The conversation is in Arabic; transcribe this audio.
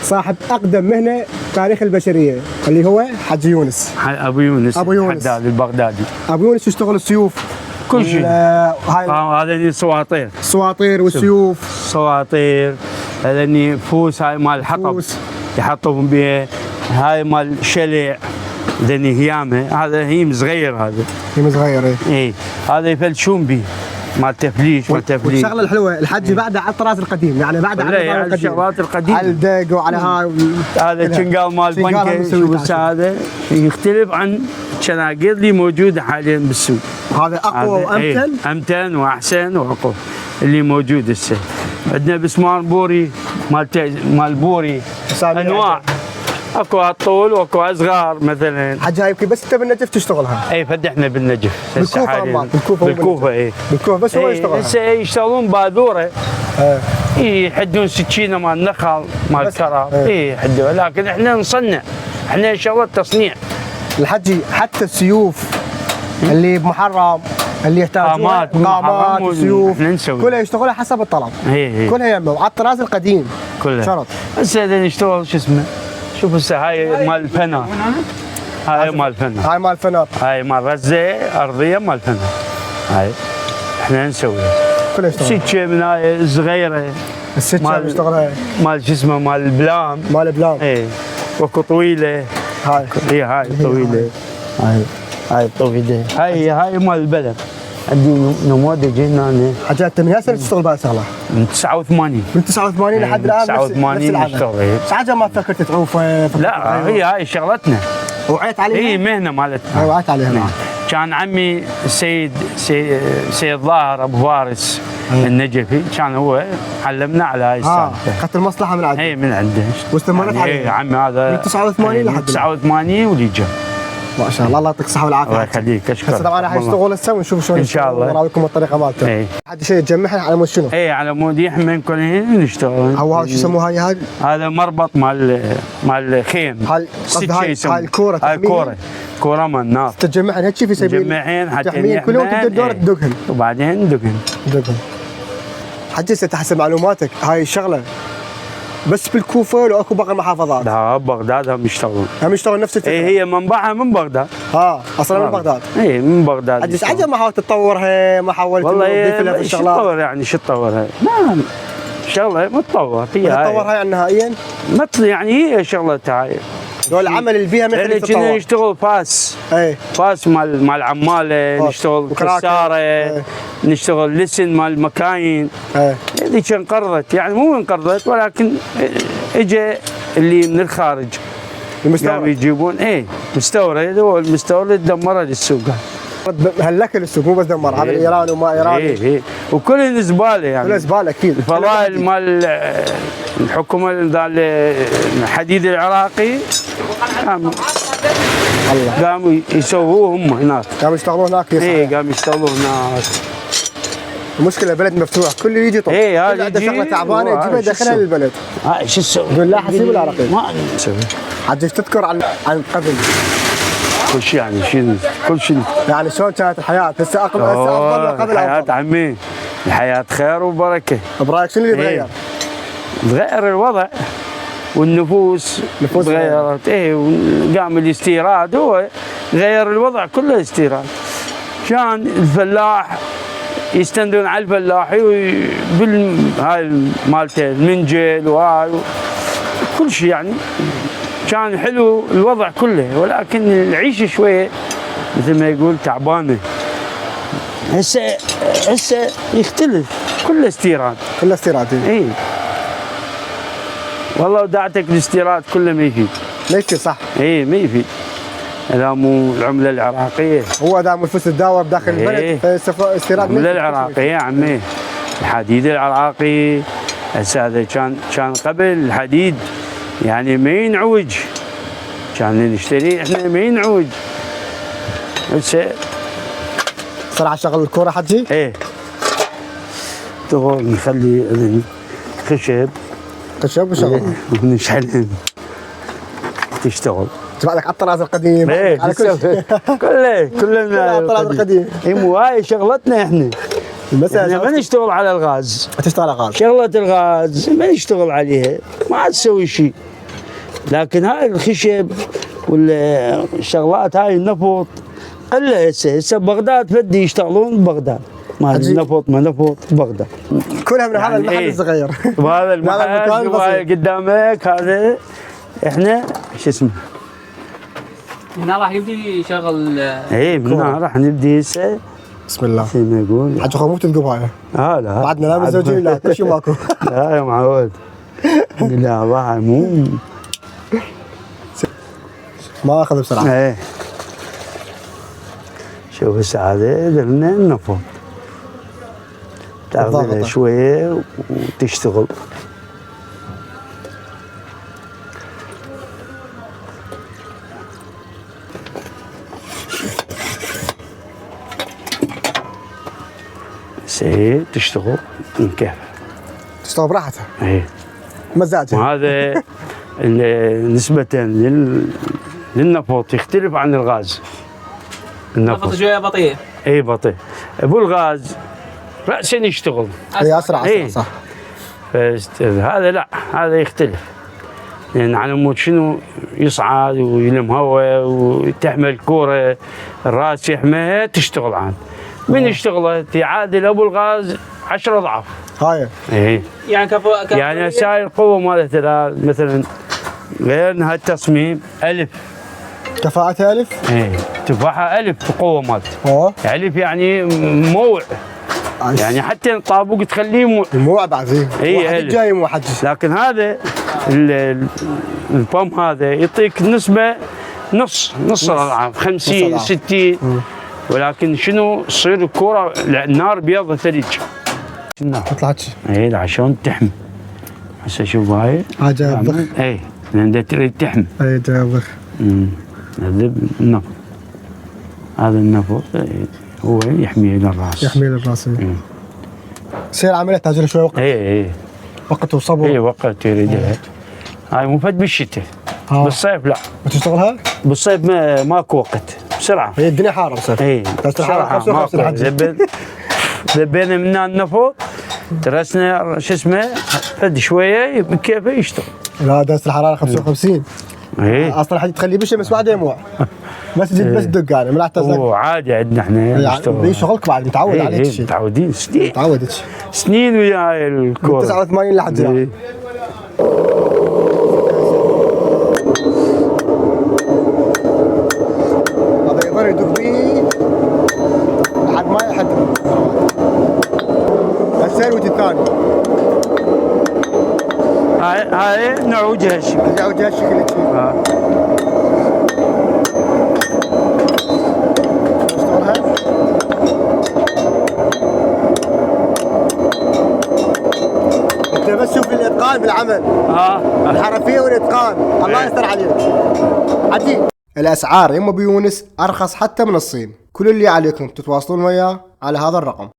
صاحب اقدم مهنه تاريخ البشريه اللي هو حجي يونس. ابو يونس الحداد البغدادي. ابو يونس يشتغل السيوف كل شيء. هاي هذا سواطير. السواطير والسيوف. سواطير هذني فوس، هاي مال الحطب يحطون بها، هاي مال شلع، ذني هيامه، هذا هيم صغير، هذا هيم صغير. اي هذا يفلشون به مال تفليش. والشغله الحلوه الحجي بعده على الطراز القديم، يعني بعده على الشغلات القديمه، على الدق وعلى هاي. هذا شنقال مال بنكه، شوف هذا يختلف عن الشناقير اللي موجوده حاليا بالسوق. هذا اقوى وامتن. امتن واحسن واقوى اللي موجود هسه. عندنا بسمار بوري مال بوري انواع، اكو الطول واكو اصغر مثلا. حاجه يمكن بس انت بالنجف تشتغلها. اي فدحنا بالنجف بالكوفه. بالكوفه اي بالكوفه بس هو يشتغلها. هسه يشتغلون باذوره. يحدون سكينه مال نخل مال كراب. اي يحدون، لكن احنا نصنع، احنا شغله تصنيع. الحجي حتى السيوف اللي بمحرم اللي يحتاجونها قامات وسيوف كلها يشتغلها حسب الطلب. كلها يمه على الطراز القديم كلها شرط. هسه نشتغل شو اسمه، شوف هسه هاي مال الفنار، هاي مال الفنار، هاي مال الفنار، هاي مال رزه ارضيه مال الفنار، هاي احنا نسويها. كلها يشتغل. سكه من هاي صغيره، السكه بيشتغلها مال شو اسمه، مال البلام. مال البلام. اي وكو طويله. هاي طويله. هاي طويله. هاي مال البلد. عندي نموذج هنا. حاجات انت من سنه تشتغل بهاي الشغله؟ من 89. من 89 لحد الان. 89 نشتغل. بس حاجه ما فكرت تعوف؟ لا هي هاي شغلتنا. وعيت عليها؟ هي مهنه مالتنا. وعيت عليها. نعم. كان عمي سيد ظاهر ابو فارس النجفي، كان هو علمنا على هاي السالفه. اخذت المصلحه من عنده؟ اي من عنده. واستمرت عليها؟ اي عمي هذا من 89 لحد 89 وليجا. ما شاء الله، الله يعطيك الصحه والعافيه. الله يخليك، اشكرك. هسه طبعا راح يشتغل هسه ونشوف شلون ان شاء الله نراويكم الطريقه مالته. حد شيء تجمعها على مود شنو؟ اي على مود يحمل كل هنا نشتغل. هو شو يسموها هاي؟ هذا مربط مال خيم. هاي الكوره. هاي كوره مال النار. تجمعها هيك في سبيل تجمعين حتى تحمين كلهم، تبدا الدور تدقهن وبعدين ندقهن. حجي هسه حسب معلوماتك هاي الشغله بس بالكوفه ولا اكو باقي المحافظات؟ لا بغداد هم يشتغلون. هم يشتغلون نفس الفكره؟ هي منبعها من بغداد. اصلا من بغداد؟ اي من بغداد. عجز ما حاولت تطورها، ما حاولت تضيف لها في الشغلات؟ والله يعني شو تطورها؟ ما شغله متطور هي. تطورها يعني نهائيا؟ يعني هي شغلتها هاي. العمل اللي بيها يعني كنا نشتغل فاس. فاس مال عماله، نشتغل كساره، نشتغل لسن مال مكاين. هذه كان قرضت، يعني مو انقرضت ولكن اجى اللي من الخارج قاموا يجيبون مستورد، هو المستورد دمر السوق. هلك السوق مو بس دمر، هذا ايراني وما ايراني. وكل زباله يعني. كل زباله اكيد. الفضائل مال الحكومه الحديد العراقي قاموا يسووه هم هناك. قاموا يشتغلون هناك. قاموا يشتغلون هناك. المشكله بلد مفتوح، كل اللي يجي طب. هذا عنده شغله تعبانه يجيبها يدخلها للبلد. شو تسوي؟ يقول لا حسيب ولا رقيق. ما نسوي. حجي تذكر عن قبل كل شيء، يعني شيء كل شيء. يعني شلون كانت الحياه؟ هسه افضل ولا قبل؟ الحياه عمي، الحياه خير وبركه. برايك شنو اللي تغير؟ تغير الوضع والنفوس تغيرت. وقام الاستيراد، هو غير الوضع كله استيراد. كان الفلاح يستندون على الفلاحي هاي مالته المنجل وهاي كل شيء، يعني كان حلو الوضع كله، ولكن العيشه شويه مثل ما يقول تعبانه. هسه يختلف، كله استيراد. كله استيراد. اي والله ودعتك الاستيراد كله ما يفيد. ما يفيد صح. ما يفيد. هذا مو العمله العراقيه. هو دام الفلوس تداور بداخل البلد فاستيراد. العمله العراقيه يا عمي، الحديد العراقي. هسه هذا كان قبل الحديد يعني ما ينعوج، كان نشتري احنا ما ينعوج. هسه صراحه شغل الكوره حجي؟ تقول نخلي خشب وشغل ونشحنهم تشتغل. تبع لك على الطراز القديم. على كل شيء. كلنا على الطراز القديم. مو هاي شغلتنا احنا. احنا ما نشتغل على الغاز. تشتغل على الغاز. شغلة الغاز ما نشتغل عليها، ما تسوي شيء. لكن هاي الخشب والشغلات هاي النفط قله هسه بغداد بدي يشتغلون ببغداد، ما النفط ما نفط بغداد كلها من هذا المحل الصغير. وهذا المحل وهاي قدامك هذا احنا شو اسمه هنا راح يبدي يشغل. اي من هنا راح نبدي هسه. بسم الله. زي ما يقول حاج خو مو تلقوا هاي. لا بعدنا لا متزوجين لا كل شيء ماكو. لا يا معود. لا والله مو ما اخذ بسرعه. ايه شوف هسه هذا درنا النفط تاخذها شويه وتشتغل. هسه تشتغل كيف تشتغل براحتها. ايه مزاجها. وهذا نسبة للنفط يختلف عن الغاز. النفط شويه بطيء. اي بطيء. ابو الغاز رأسا يشتغل. اي اسرع إيه. صح. هذا لا، هذا يختلف. لان على مود شنو يصعد ويلم هواء وتحمل كوره الراس يحميها تشتغل عاد. من اشتغلت يعادل ابو الغاز 10 اضعاف. هاي. ايه. يعني يعني هسه القوه مالتها مثلا غير هالتصميم ألف. كفاءتها ألف؟ ايه تفاحة ألف القوة مالته. ألف يعني موع. يعني حتى الطابوق تخليه موع بعد زين. اي ألف. جاي موع حجي. لكن هذا البام هذا يعطيك نسبة نص الأضعاف 50 60. ولكن شنو تصير الكرة النار بيض ثلج. تطلع اي عشان تحمي. هسه شوف هاي جايب ضخ. اي لان تريد تحمي. اي جايب ضخ. هذا النفط. هذا النفط هو يحمي للراس. يحمي للراس. سير عملية تاجر شوي وقت. اي وقت وصبر. اي وقت يريدها. هاي مفيد بالشتاء. بالصيف لا. تشتغلها؟ بالصيف ماكو وقت بسرعة. هي الدنيا حارة بالصيف. اي بسرعة ذبينا منها النفط درسنا شو اسمه فد شوية بكيفه يشتغل. لا درجة الحرارة 55. ايه اصلا حد تخليه بشمس واحدة يموع. بس دق يعني ما راح تزق. عادي عندنا احنا يعني شغلك بعد متعود على هيك شيء. متعودين سنين. متعود سنين وياي الكورة. 89 لحد الآن. هذا يظل يدق بيه لحد ما يحدد. السيروت الثاني. هاي نعوجها الشكل. نعوجها الشكل. انت بس شوف الاتقان بالعمل. الحرفيه والاتقان. الله يستر عليك. عجيب. الاسعار يما بيونس ارخص حتى من الصين. كل اللي عليكم تتواصلون وياه على هذا الرقم.